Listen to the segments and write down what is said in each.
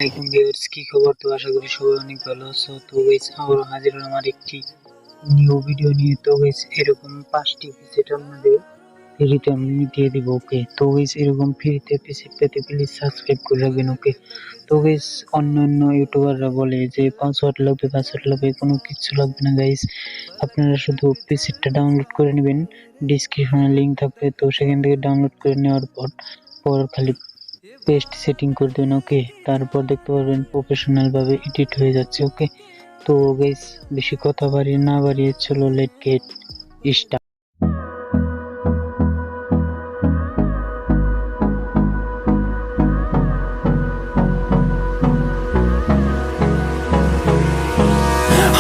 আসসালামু ভিউয়ার্স, কি খবর? তো আশা করি সবাই অনেক ভালো আছো। তো গাইস, আবারও হাজির হলাম আমার একটি নিউ ভিডিও নিয়ে। তো গাইস, এরকম 5টি পিসেট আপনাদের ফ্রিতে আমি দিয়ে দিব। ওকে, তো গাইস, এরকম ফ্রিতে পিসেট পেতে প্লিজ সাবস্ক্রাইব করে রাখবেন। ওকে, তো গাইস, অন্যান্য ইউটিউবাররা বলে যে পাসওয়ার্ড লাগবে, কোনো কিছু লাগবে না গাইস। আপনারা শুধু পিসেটটা ডাউনলোড করে নেবেন, ডিসক্রিপশনে লিংক থাকবে, তো সেখান থেকে ডাউনলোড করে নেওয়ার পর খালি পেস্ট সেটিং করে দেবেন। ওকে, তারপর দেখতে পারবেন প্রফেশনাল ভাবে এডিট হয়ে যাচ্ছে। ওকে, তো গাইস, বেশি কথা না বাড়িয়ে চলো late get start.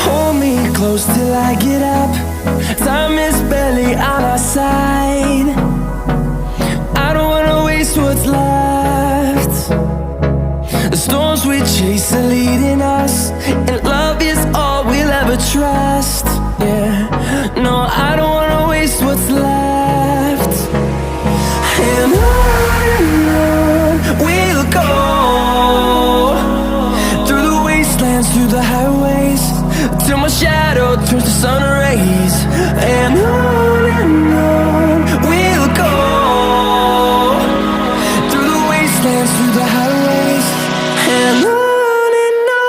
Hold me close till I get up. Time is barely on our side. I don't wanna waste what's left. The storms we chase are leading us, and love is all we'll ever trust. Yeah, no, I don't wanna waste what's left. And on we'll go, through the wastelands, through the highways, till my shadow turns to sun rays. And on we'll go, through the wastelands, through the highways, and on we'll go.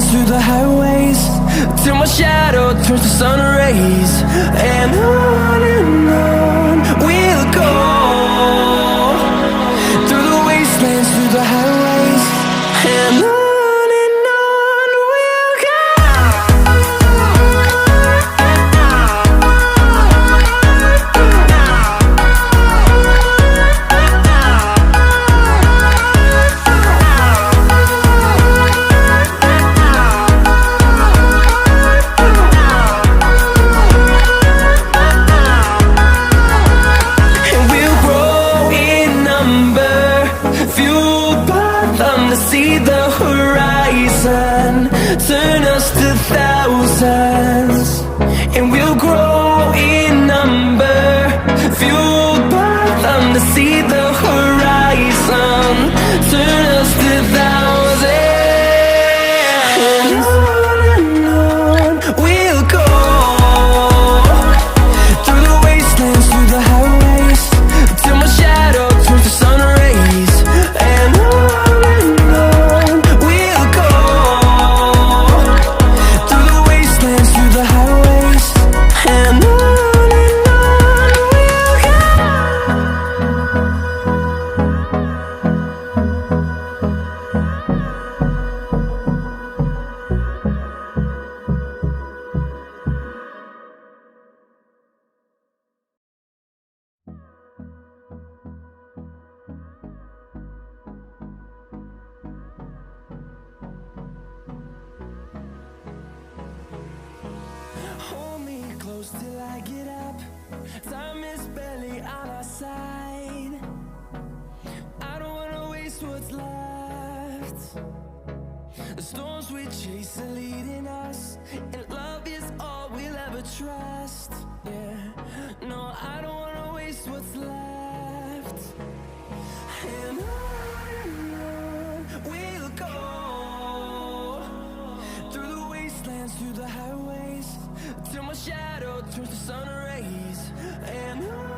Through the highways, till my shadow turns to sun rays. And on we'll go, through the wastelands, through the highways, and on we'll go. See the horizon, turn us to thousands, and we'll grow in number, fueled by them to see the horizon, turn us to thousands. And on we'll go, through the wastelands, through the highways, till my shadow turns to sun rays. And hold me close till I get up. Time is barely on our side. I don't wanna waste what's left. The storms we chase are leading us, and love is all we'll ever trust. Yeah, no, I don't wanna waste what's left. And on we'll go, through the wastelands, through the highways, till my shadow turns to sun rays. And on